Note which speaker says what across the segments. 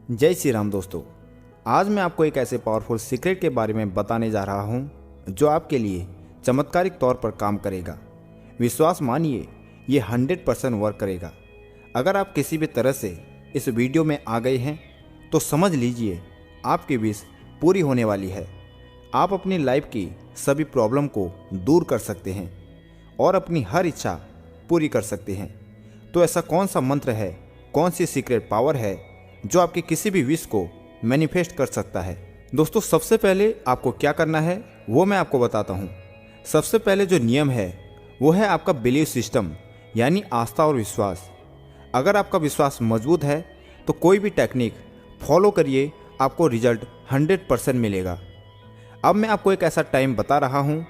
Speaker 1: जय श्री राम दोस्तों। आज मैं आपको एक ऐसे पावरफुल सीक्रेट के बारे में बताने जा रहा हूं जो आपके लिए चमत्कारिक तौर पर काम करेगा। विश्वास मानिए, ये 100% वर्क करेगा। अगर आप किसी भी तरह से इस वीडियो में आ गए हैं तो समझ लीजिए आपकी विश पूरी होने वाली है। आप अपनी लाइफ की सभी प्रॉब्लम को दूर कर सकते हैं और अपनी हर इच्छा पूरी कर सकते हैं। तो ऐसा कौन सा मंत्र है, कौन सी सीक्रेट पावर है जो आपकी किसी भी विश को मैनिफेस्ट कर सकता है? दोस्तों, सबसे पहले आपको क्या करना है वो मैं आपको बताता हूँ। सबसे पहले जो नियम है वो है आपका बिलीव सिस्टम, यानी आस्था और विश्वास। अगर आपका विश्वास मजबूत है तो कोई भी टेक्निक फॉलो करिए, आपको रिजल्ट 100% मिलेगा। अब मैं आपको एक ऐसा टाइम बता रहा हूँ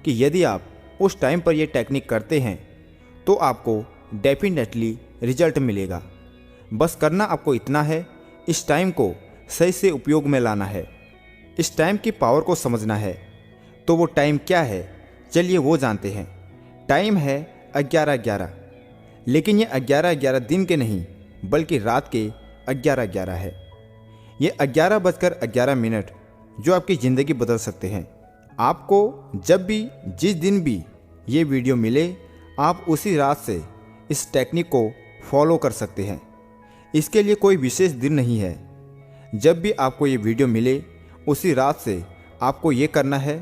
Speaker 1: कि यदि आप उस टाइम पर ये टेक्निक करते हैं तो आपको डेफिनेटली रिजल्ट मिलेगा। बस करना आपको इतना है, इस टाइम को सही से उपयोग में लाना है, इस टाइम की पावर को समझना है। तो वो टाइम क्या है, चलिए वो जानते हैं। टाइम है 11:11, लेकिन ये 11:11 दिन के नहीं बल्कि रात के 11:11 है। ये 11:11 जो आपकी ज़िंदगी बदल सकते हैं। आपको जब भी जिस दिन भी ये वीडियो मिले आप उसी रात से इस टेक्निक को फॉलो कर सकते हैं। इसके लिए कोई विशेष दिन नहीं है। जब भी आपको ये वीडियो मिले उसी रात से आपको ये करना है।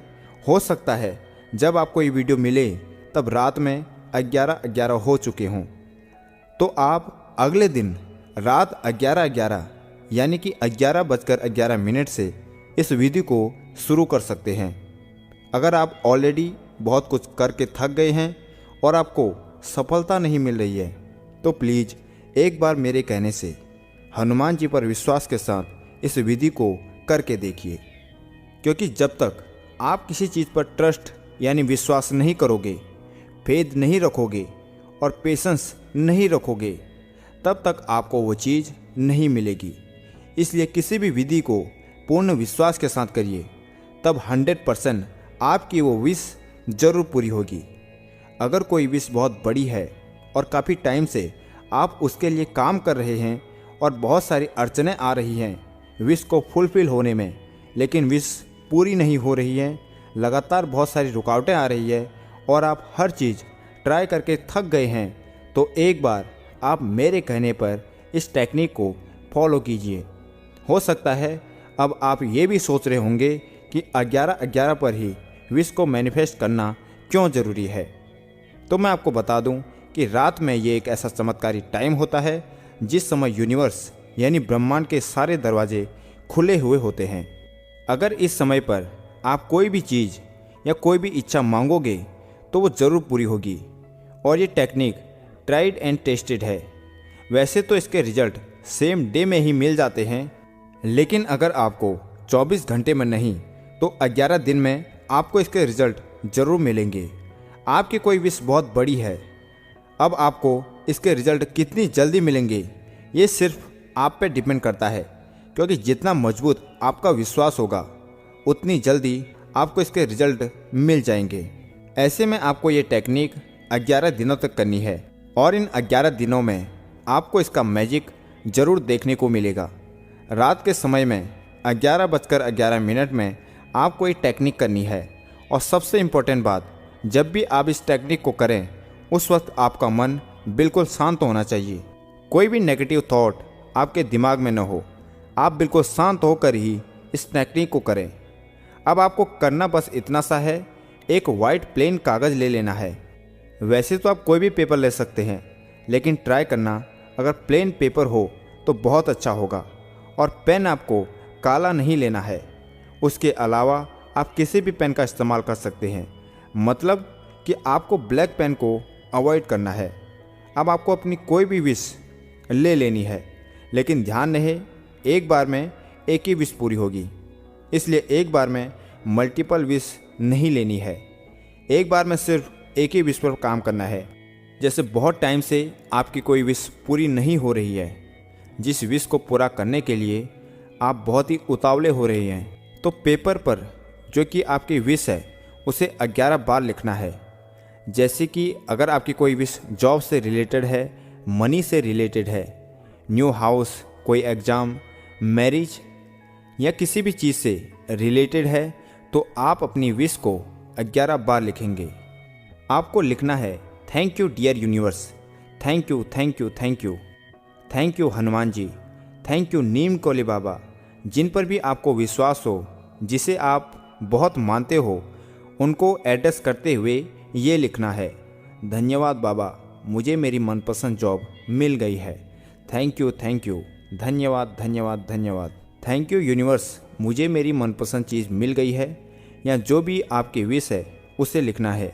Speaker 1: हो सकता है जब आपको ये वीडियो मिले तब रात में 11:11 हो चुके हों, तो आप अगले दिन रात 11:11 यानी कि 11:11 से इस विधि को शुरू कर सकते हैं। अगर आप ऑलरेडी बहुत कुछ करके थक गए हैं और आपको सफलता नहीं मिल रही है तो प्लीज़ एक बार मेरे कहने से हनुमान जी पर विश्वास के साथ इस विधि को करके देखिए। क्योंकि जब तक आप किसी चीज़ पर ट्रस्ट यानी विश्वास नहीं करोगे, फेथ नहीं रखोगे और पेशेंस नहीं रखोगे, तब तक आपको वो चीज़ नहीं मिलेगी। इसलिए किसी भी विधि को पूर्ण विश्वास के साथ करिए, तब 100% आपकी वो विश जरूर पूरी होगी। अगर कोई विश बहुत बड़ी है और काफ़ी टाइम से आप उसके लिए काम कर रहे हैं और बहुत सारी अड़चनें आ रही हैं विश को फुलफिल होने में, लेकिन विश पूरी नहीं हो रही है, लगातार बहुत सारी रुकावटें आ रही है और आप हर चीज़ ट्राई करके थक गए हैं, तो एक बार आप मेरे कहने पर इस टेक्निक को फॉलो कीजिए। हो सकता है अब आप ये भी सोच रहे होंगे कि 11:11 पर ही विश को मैनिफेस्ट करना क्यों ज़रूरी है। तो मैं आपको बता दूं कि रात में ये एक ऐसा चमत्कारी टाइम होता है जिस समय यूनिवर्स यानी ब्रह्मांड के सारे दरवाजे खुले हुए होते हैं। अगर इस समय पर आप कोई भी चीज़ या कोई भी इच्छा मांगोगे तो वो ज़रूर पूरी होगी। और ये टेक्निक ट्राइड एंड टेस्टेड है। वैसे तो इसके रिजल्ट सेम डे में ही मिल जाते हैं, लेकिन अगर आपको 24 घंटे में नहीं तो 11 दिन में आपको इसके रिजल्ट ज़रूर मिलेंगे। आपकी कोई विश बहुत बड़ी है, अब आपको इसके रिजल्ट कितनी जल्दी मिलेंगे ये सिर्फ आप पे डिपेंड करता है। क्योंकि जितना मजबूत आपका विश्वास होगा उतनी जल्दी आपको इसके रिजल्ट मिल जाएंगे। ऐसे में आपको ये टेक्निक 11 दिनों तक करनी है और इन 11 दिनों में आपको इसका मैजिक ज़रूर देखने को मिलेगा। रात के समय में 11:11 में आपको ये टेक्निक करनी है। और सबसे इम्पोर्टेंट बात, जब भी आप इस टेक्निक को करें उस वक्त आपका मन बिल्कुल शांत होना चाहिए। कोई भी नेगेटिव थॉट आपके दिमाग में न हो। आप बिल्कुल शांत होकर ही इस टेक्निक को करें। अब आपको करना बस इतना सा है, एक वाइट प्लेन कागज़ ले लेना है। वैसे तो आप कोई भी पेपर ले सकते हैं, लेकिन ट्राई करना अगर प्लेन पेपर हो तो बहुत अच्छा होगा। और पेन आपको काला नहीं लेना है। उसके अलावा आप किसी भी पेन का इस्तेमाल कर सकते हैं, मतलब कि आपको ब्लैक पेन को अवॉइड करना है। अब आपको अपनी कोई भी विश ले लेनी है, लेकिन ध्यान रहे एक बार में एक ही विश पूरी होगी। इसलिए एक बार में मल्टीपल विश नहीं लेनी है, एक बार में सिर्फ एक ही विश पर काम करना है। जैसे बहुत टाइम से आपकी कोई विश पूरी नहीं हो रही है, जिस विश को पूरा करने के लिए आप बहुत ही उतावले हो रहे हैं, तो पेपर पर जो कि आपकी विश है उसे 11 बार लिखना है। जैसे कि अगर आपकी कोई विश जॉब से रिलेटेड है, मनी से रिलेटेड है, न्यू हाउस, कोई एग्ज़ाम, मैरिज या किसी भी चीज़ से रिलेटेड है तो आप अपनी विश को 11 बार लिखेंगे। आपको लिखना है, thank you dear universe, thank you thank you thank you, thank you Hanuman ji, thank you Neem Karoli Baba. जिन पर भी आपको विश्वास हो, जिसे आप बहुत मानते हो, उनको एड्रेस करते हुए ये लिखना है, धन्यवाद बाबा, मुझे मेरी मनपसंद जॉब मिल गई है। थैंक यू, धन्यवाद धन्यवाद धन्यवाद। थैंक यू यूनिवर्स, मुझे मेरी मनपसंद चीज़ मिल गई है। या जो भी आपकी विश है उसे लिखना है।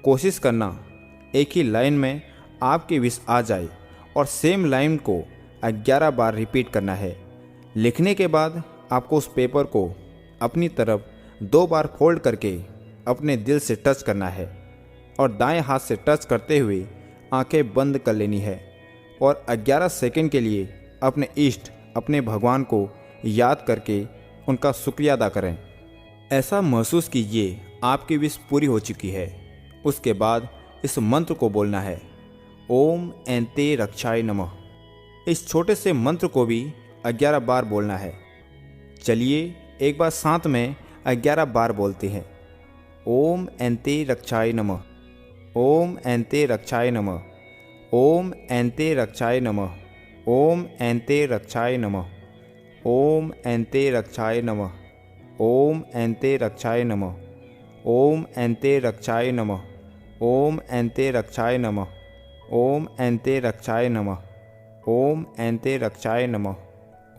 Speaker 1: कोशिश करना एक ही लाइन में आपकी विश आ जाए और सेम लाइन को 11 बार रिपीट करना है। लिखने के बाद आपको उस पेपर को अपनी तरफ 2 बार फोल्ड करके अपने दिल से टच करना है और दाएं हाथ से टच करते हुए आंखें बंद कर लेनी है और 11 सेकंड के लिए अपने इष्ट, अपने भगवान को याद करके उनका शुक्रिया अदा करें। ऐसा महसूस कीजिए आपकी विश पूरी हो चुकी है। उसके बाद इस मंत्र को बोलना है, ओम एंते रक्षाय नमः। इस छोटे से मंत्र को भी 11 बार बोलना है। चलिए एक बार साथ में 11 बार बोलते हैं। ओम एंते रक्षाय नमः, ओम एंते रक्षाय नमः, ओम एंते रक्षाय नमः, ओम एंते रक्षाय नमः, ओम एंते रक्षाय नमः, ओम एंते रक्षाय नमः, ओम एंते रक्षाय नमः, ओम एंते रक्षाय नमः, ओम एंते रक्षाय नमः, ओम एंते रक्षाय नमः,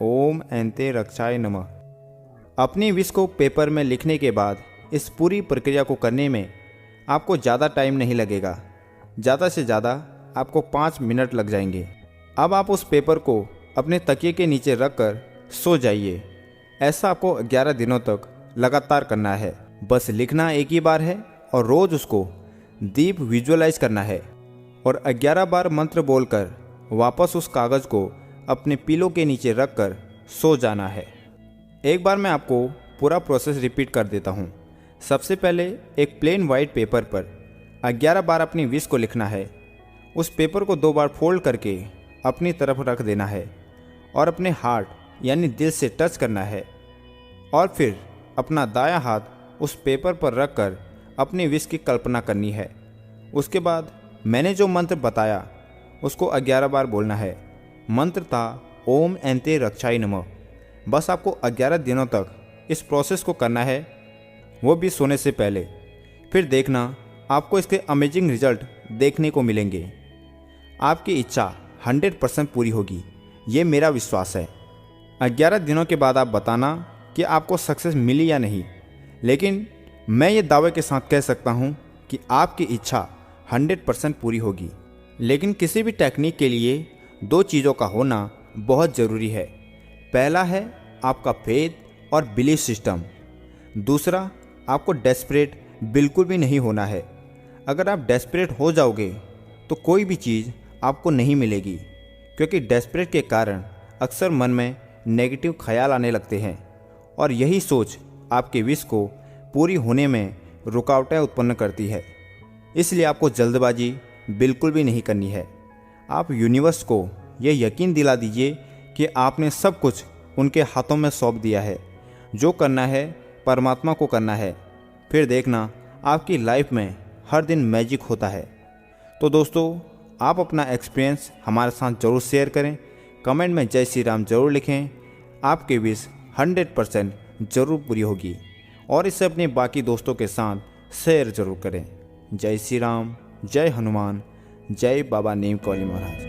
Speaker 1: ओम एंते रक्षाय नमः। अपनी विश को पेपर में लिखने के बाद इस पूरी प्रक्रिया को करने में आपको ज़्यादा टाइम नहीं लगेगा। ज़्यादा से ज़्यादा आपको 5 मिनट लग जाएंगे। अब आप उस पेपर को अपने तकिए के नीचे रख कर सो जाइए। ऐसा आपको 11 दिनों तक लगातार करना है। बस लिखना एक ही बार है और रोज़ उसको डीप विजुअलाइज करना है और 11 बार मंत्र बोलकर वापस उस कागज़ को अपने पिलो के नीचे रख कर सो जाना है। एक बार मैं आपको पूरा प्रोसेस रिपीट कर देता हूँ। सबसे पहले एक प्लेन वाइट पेपर पर 11 बार अपनी विश को लिखना है। उस पेपर को 2 बार फोल्ड करके अपनी तरफ रख देना है और अपने हार्ट यानी दिल से टच करना है और फिर अपना दायां हाथ उस पेपर पर रख कर अपनी विश की कल्पना करनी है। उसके बाद मैंने जो मंत्र बताया उसको 11 बार बोलना है। मंत्र था ओम एंते रक्षाय नमः। बस आपको 11 दिनों तक इस प्रोसेस को करना है, वो भी सोने से पहले। फिर देखना आपको इसके अमेजिंग रिजल्ट देखने को मिलेंगे। आपकी इच्छा 100% पूरी होगी, ये मेरा विश्वास है। 11 दिनों के बाद आप बताना कि आपको सक्सेस मिली या नहीं। लेकिन मैं ये दावे के साथ कह सकता हूँ कि आपकी इच्छा 100% पूरी होगी। लेकिन किसी भी टेक्निक के लिए 2 चीज़ों का होना बहुत ज़रूरी है। पहला है आपका फेथ और बिलीफ सिस्टम। दूसरा, आपको डेस्परेट बिल्कुल भी नहीं होना है। अगर आप डेस्परेट हो जाओगे तो कोई भी चीज़ आपको नहीं मिलेगी, क्योंकि डेस्परेट के कारण अक्सर मन में नेगेटिव ख्याल आने लगते हैं और यही सोच आपके विश को पूरी होने में रुकावटें उत्पन्न करती है। इसलिए आपको जल्दबाजी बिल्कुल भी नहीं करनी है। आप यूनिवर्स को यह यकीन दिला दीजिए कि आपने सब कुछ उनके हाथों में सौंप दिया है। जो करना है परमात्मा को करना है। फिर देखना आपकी लाइफ में हर दिन मैजिक होता है। तो दोस्तों, आप अपना एक्सपीरियंस हमारे साथ ज़रूर शेयर करें। कमेंट में जय श्री राम ज़रूर लिखें। आपकी विश 100% ज़रूर पूरी होगी और इसे अपने बाकी दोस्तों के साथ शेयर ज़रूर करें। जय श्री राम, जय हनुमान, जय बाबा नीम कोली महाराज।